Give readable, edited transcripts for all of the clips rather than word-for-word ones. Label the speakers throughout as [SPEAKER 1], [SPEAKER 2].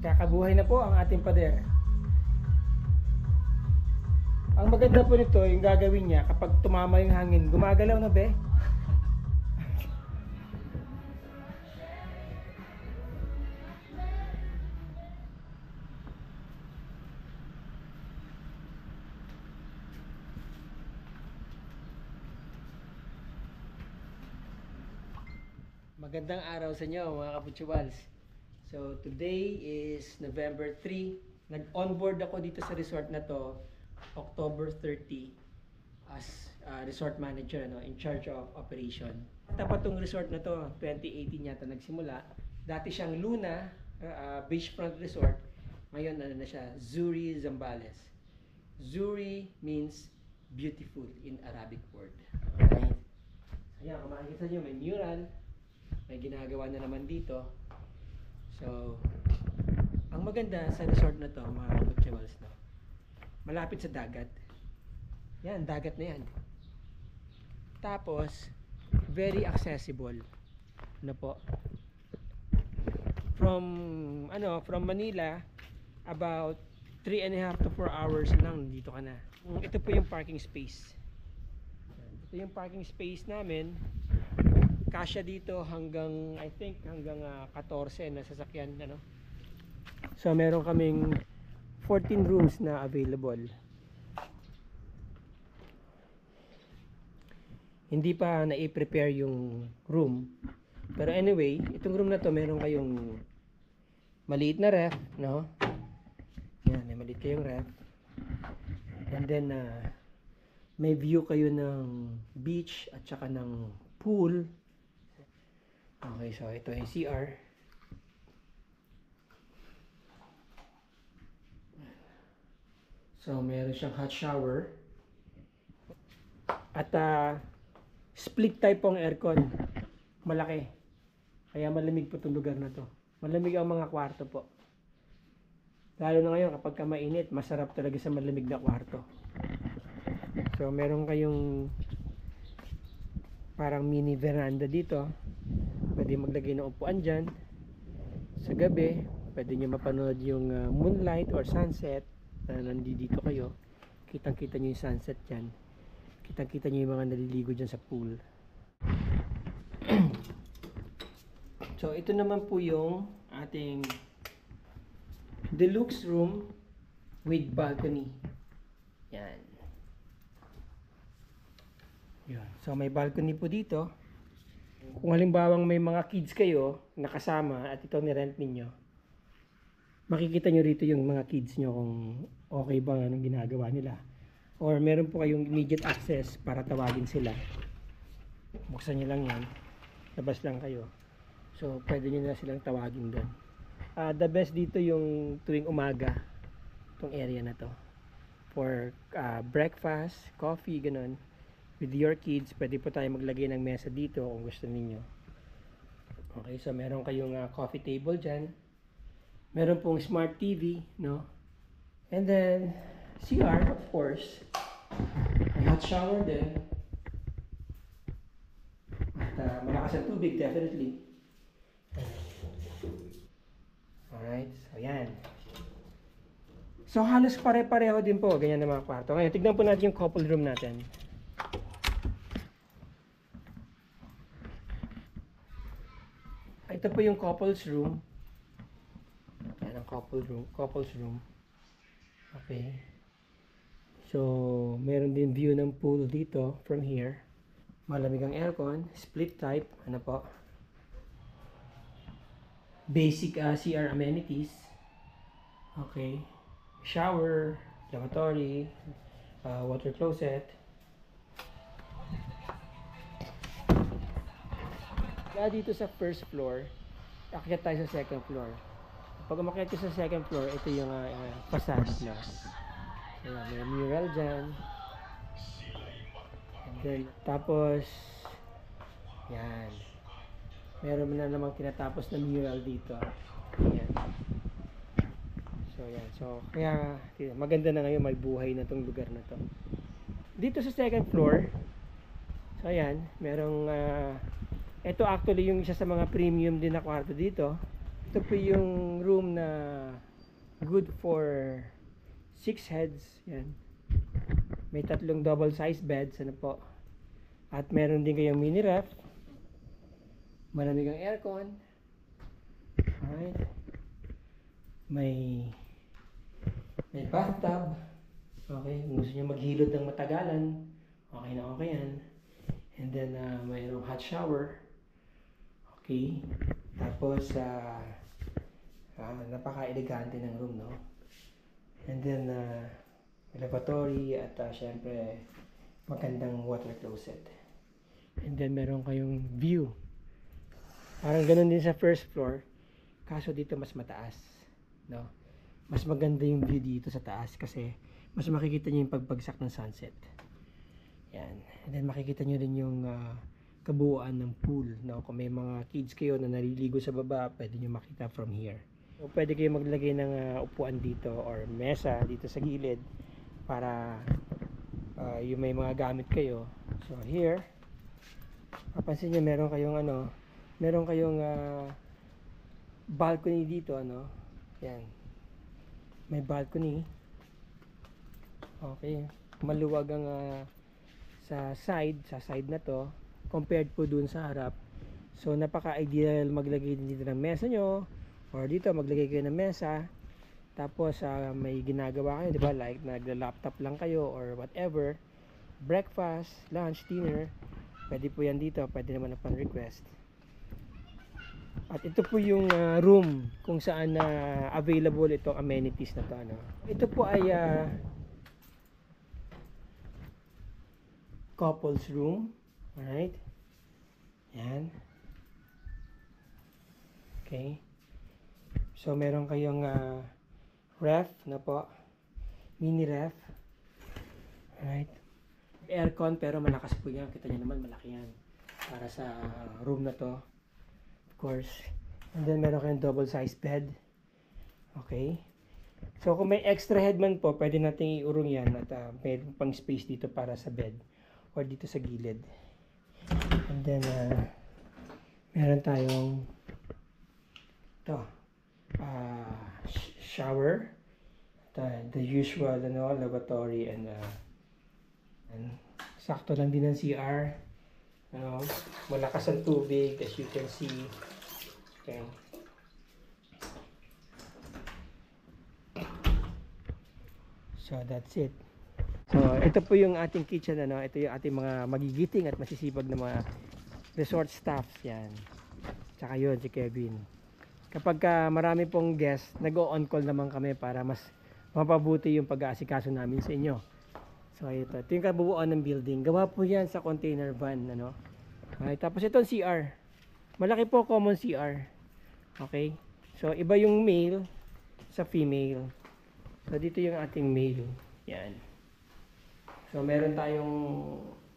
[SPEAKER 1] Kakabuhay na po ang ating pader. Ang maganda po nito, yung gagawin niya kapag tumama yung hangin, gumagalaw na be. Magandang araw sa inyo mga kaputsubals. So today is November 3. Nag-onboard ako dito sa resort na to October 30 as resort manager, in charge of operation. Tapat tong resort na to, 2018 yata nagsimula. Dati siyang Luna Beachfront Resort. Ngayon na siya, Zuri Zambales. Zuri means beautiful in Arabic word. Okay? Ayan, kung makikita nyo, may mural. May ginagawa na naman dito. So, ang maganda sa resort na to, mga kaputsubals, malapit sa dagat. Yan, dagat na yan. Tapos, very accessible. Po. From Manila, about 3.5 to 4 hours lang dito ka na. Ito po yung parking space. Ito yung parking space namin. Kasya dito hanggang, I think, hanggang 14 na sasakyan, So, meron kaming 14 rooms na available. Hindi pa na-i-prepare yung room. Pero anyway, itong room na to, meron kayong maliit na ref, Yan, may maliit kayong ref. And then, may view kayo ng beach at saka ng pool. Okay, so ito yung CR. So, meron siyang hot shower. At split type pong aircon. Malaki. Kaya malamig po itong lugar na to. Malamig ang mga kwarto po. Lalo na ngayon kapag mainit, masarap talaga sa malamig na kwarto. So, meron kayong parang mini veranda dito. Pwede maglagay ng upuan dyan. Sa gabi, pwede nyo mapanood yung moonlight or sunset na nandito kayo. Kitang-kita nyo yung sunset dyan. Kitang-kita nyo yung mga naliligo dyan sa pool. So, ito naman po yung ating deluxe room with balcony. Yan. Yan. So, may balcony po dito. Kung halimbawang may mga kids kayo nakasama at ito ni-rent ninyo, makikita nyo rito yung mga kids nyo kung okay ba anong ginagawa nila. Or meron po kayong immediate access para tawagin sila. Buksan nyo lang yan. Labas lang kayo. So, pwede nyo na silang tawagin doon. The best dito yung tuwing umaga, itong area na to. For breakfast, coffee, ganun. With your kids, pwede po tayo maglagay ng mesa dito kung gusto ninyo. Okay, so meron kayong coffee table dyan. Meron pong smart TV, And then, CR, of course. May hot shower din. At malakas ang tubig, definitely. Alright, so yan. So halos pare-pareho din po, ganyan na mga kwarto. Ngayon, tignan po natin yung couple room natin. Ito po yung couples room. Yan ang couples room. Okay. So, meron din view ng pool dito from here. Malamig ang aircon, split type, po. Basic CR amenities. Okay. Shower, lavatory, water closet. Kaya dito sa first floor, akyat tayo sa second floor. Pag umakyat ko sa second floor, ito yung facade na. So, may mural dyan. And then, tapos, yan. Meron na namang tinatapos na mural dito. Yan. So, yan. So, kaya, maganda na ngayon, may buhay na tong lugar na to. Dito sa second floor, so, ayan, merong ito actually yung isa sa mga premium din na kwarto dito. Ito po yung room na good for 6 heads. Yan. May 3 double size beds. Ano po. At meron din kayong mini ref. Malamig ang aircon. Alright. May bathtub. Okay. Kung gusto nyo maghilod ng matagalan, okay na okay yan. And then mayroong hot shower. Okay. Tapos napaka-elegante ng room, no? And then lavatory at syempre magandang water closet. And then meron kayong view. Parang ganun din sa first floor. Kaso dito mas mataas, no? Mas maganda yung view dito sa taas kasi mas makikita niyo yung pagbagsak ng sunset. Yan. And then makikita niyo din yung kabuuan ng pool, no? Kung may mga kids kayo na naliligo sa baba, pwede niyo makita from here. So, pwede kayo maglagay ng upuan dito or mesa dito sa gilid para yung may mga gamit kayo. So here, papansin niyo meron kayong balcony dito, ano? Yan. May balcony. Okay. Maluwag ang sa side na to compared po dun sa harap. So napaka-ideal maglagay din dito ng mesa nyo or dito maglagay kayo ng mesa. Tapos may ginagawa kayo, di ba? Like nagla-laptop lang kayo or whatever. Breakfast, lunch, dinner. Pwede po yan dito. Pwede naman upon request. At ito po yung room kung saan available itong amenities na to, ano. Ito po ay couples room. Alright. Yan. Okay. So meron kayong ref na po. Mini ref. Alright. Aircon pero malakas po yan. Kita nyo naman malaki yan. Para sa room na to. Of course. And then meron kayong double size bed. Okay. So kung may extra head man po, pwede natin iurong yan at may pang space dito para sa bed or dito sa gilid. And then meron tayong ito, shower, the usual lavatory and sakto lang din ng CR. Malakas ang tubig as you can see. Okay. So that's it. So ito po yung ating kitchen, ano. Ito yung ating mga magigiting at masisipag na mga resort staffs yan. Tsaka yun si Kevin. Kapag marami pong guests, nag-o-on call naman kami para mas mapabuti yung pag-aasikaso namin sa inyo. So ito yung kabuuan ng building. Gawa po yan sa container van, ano. Okay, tapos ito ang CR. Malaki po common CR. Okay? So iba yung male sa female. So dito yung ating male. Yan. So meron tayong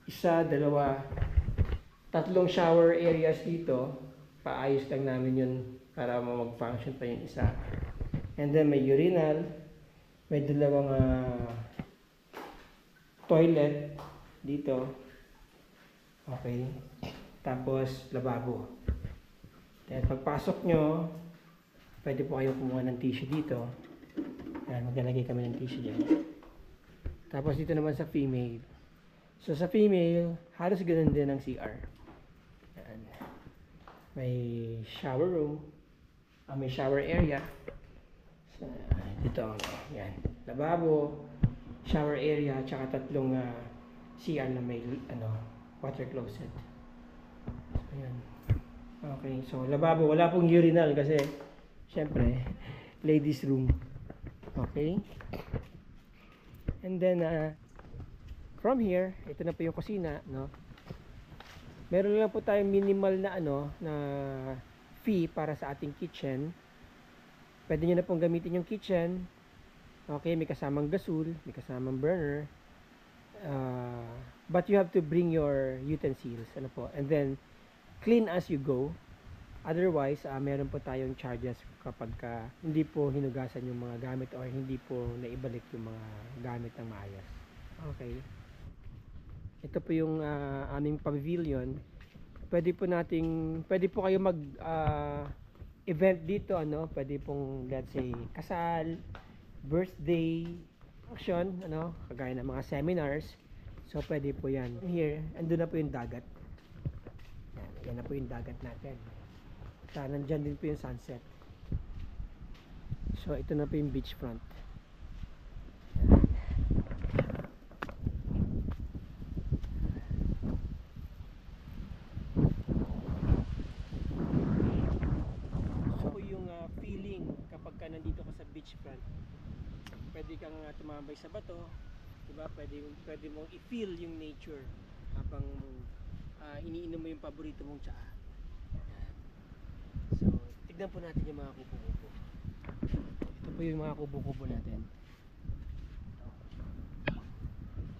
[SPEAKER 1] isa, dalawa, 3 shower areas dito. Paayos lang namin yun para mag-function pa yung isa. And then may urinal, may 2 toilet dito. Okay. Tapos lababo. Then pagpasok nyo, pwede po kayong kumuha ng tissue dito. Ayan, maglalagay kami ng tissue dyan. Tapos dito naman sa female. So sa female, halos ganun din ang CR. Ayan. May shower room. May shower area. So, dito ang yan. Lababo, shower area, tsaka 3 CR na may water closet. So, ayan. Okay, so lababo, wala pong urinal kasi syempre ladies room. Okay. And then from here, ito na po yung kusina, no. Meron lang po tayong minimal na na fee para sa ating kitchen. Pwede niyo na pong gamitin yung kitchen. Okay, may kasamang gasol, may kasamang burner. But you have to bring your utensils, ano po. And then clean as you go. Otherwise, meron po tayong charges kapag hindi po hinugasan yung mga gamit or hindi po naibalik yung mga gamit ng maayos. Okay. Ito po yung aming pavilion. Pwede po kayo event dito, ano, pwede pong let's say kasal, birthday, action, ano, kagaya ng mga seminars. So pwede po yan. Here, andun na po yung dagat. Yan na po yung dagat natin. At nandyan din po yung sunset. So ito na po yung beachfront. So yung feeling kapag ka nandito ka sa beachfront, pwede kang tumambay sa bato, diba? Pwede mong i-feel yung nature habang iniinom mo yung paborito mong tsaa. Yan. So tignan po natin yung mga kubo-kubo. Ito po yung mga kubo-kubo natin.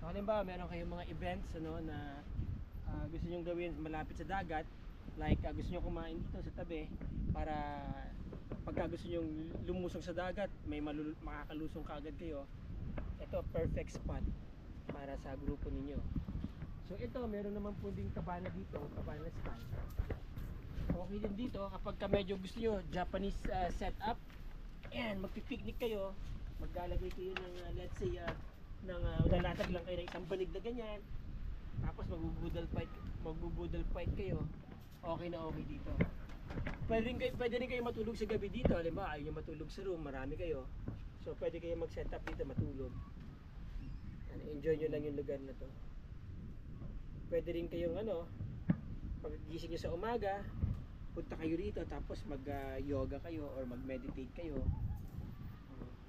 [SPEAKER 1] So halimbawa meron kayong mga events, ano, na gusto nyo gawin malapit sa dagat, like gusto nyo kumain dito sa tabi para pagka gusto nyo lumusong sa dagat may makakalusong kaagad kayo. Ito perfect spot para sa grupo ninyo. So ito meron naman po ding cabana dito, cabana style. Okay din dito kapag ka medyo gusto nyo Japanese setup, and magpipiknik kayo, maglalagay kayo ng let's say lalatag lang kayo ng isang banig na ganyan, tapos magbubudal fight kayo, okay na okay dito. Pwede rin kayo matulog sa gabi dito. Halimbawa ayaw nyo matulog sa room, marami kayo, so pwede kayo mag set up dito matulog. Enjoy nyo lang yung lugar na to. Pwede rin kayong paggising nyo sa umaga, punta kayo rito tapos mag yoga kayo or mag meditate kayo.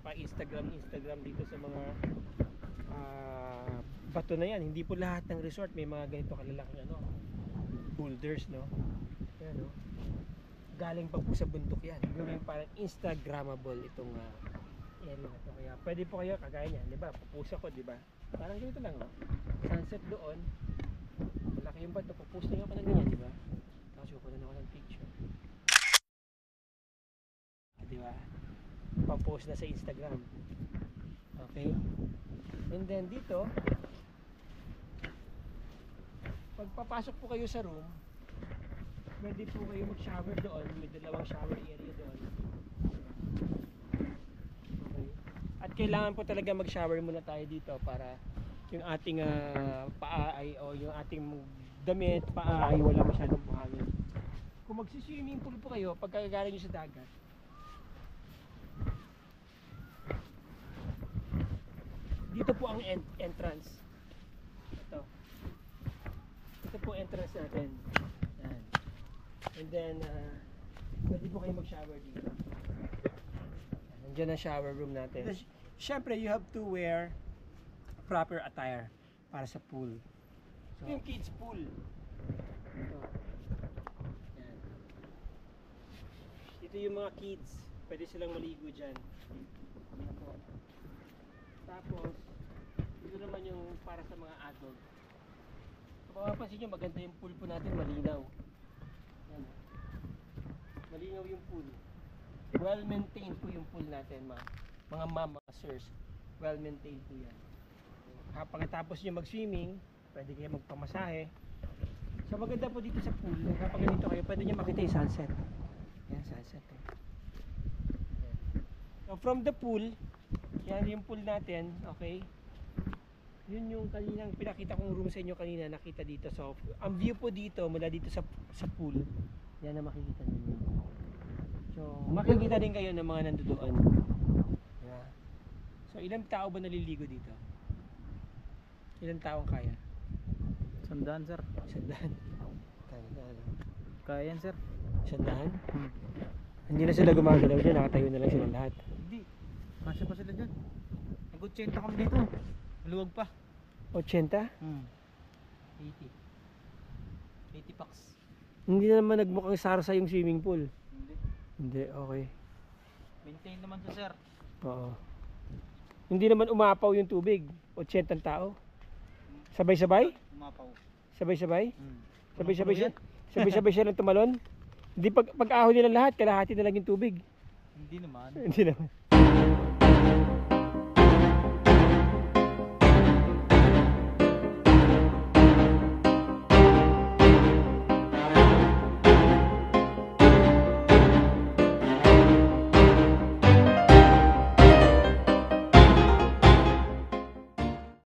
[SPEAKER 1] Pa Instagram dito sa mga bato na yan. Hindi po lahat ng resort may mga ganito kalalaking boulders, no? Yan, no? Galing pa po sa bundok yan. Yung parang Instagrammable itong area na to. Kaya pwede po kayo kagaya niyan, di ba? Pupusa ko, di ba? Parang ganito lang, no? Sunset doon. Malaki yung bato, pupusa lang ako ng ganyan, di ba? Tapos ko na ako ng picture. Di ba? Pa-post na sa Instagram. Okay? And then dito, pag papasok po kayo sa room, pwede po kayo mag-shower doon. May dalawang shower area doon. Okay. At kailangan po talaga mag-shower muna tayo dito para yung ating paa ay, o yung ating damit, paa ay wala masyadong buhangin. Kung magsi-swimming pool po kayo, pagkagaling nyo sa dagat, dito po ang entrance. Ito po entrance natin. Yan. And then pwede po kayo mag-shower dito. Nandiyan ang shower room natin. Siyempre, you have to wear proper attire para sa pool. So, yung kids pool. Ito. Yan. Ito yung mga kids. Pwede silang maligo dyan. Ito. Tapos, ito naman yung para sa mga adult. Kung mapapansin nyo, maganda yung pool po natin, malinaw. Yan. Malinaw yung pool. Well maintained po yung pool natin, mga mama, sirs. Well maintained po yan. Pagkatapos nyo mag-swimming, pwede kayo magpamasahe. So maganda po dito sa pool, kapag ganito kayo, pwede nyo makita yung sunset. Yan, sunset. So from the pool, yan yung pool natin, okay? Yun yung kaninang pinakita kong room sa inyo kanina, nakita dito. So ang view po dito, mula dito sa pool, yan na makikita ninyo. So makikita din kayo ng mga nandoon. Yeah. So ilang tao ba naliligo dito? Ilang taong kaya?
[SPEAKER 2] 100, sir.
[SPEAKER 1] 100.
[SPEAKER 2] Kaya yan, sir.
[SPEAKER 1] 100? Hindi na sila gumagalaw dyan, nakatayo na lang sila lahat.
[SPEAKER 2] Hindi. Kasya pa sila dyan. Nag-80 kami dito. Maluwag pa.
[SPEAKER 1] 80?
[SPEAKER 2] 80. 80 packs.
[SPEAKER 1] Hindi na naman nagmukhang sarsa yung swimming pool.
[SPEAKER 2] Hindi.
[SPEAKER 1] Hindi, okay.
[SPEAKER 2] Maintain naman to, sir.
[SPEAKER 1] Oo. Hindi naman umapaw yung tubig. 80 tao. Sabay-sabay?
[SPEAKER 2] Umapaw.
[SPEAKER 1] Sabay-sabay? Sabay-sabay
[SPEAKER 2] Puno-puno
[SPEAKER 1] siya? Sabay-sabay siya ng tumalon? Hindi pag ahon nila lahat, kalahati na lang yung tubig.
[SPEAKER 2] Hindi naman.
[SPEAKER 1] Hindi naman.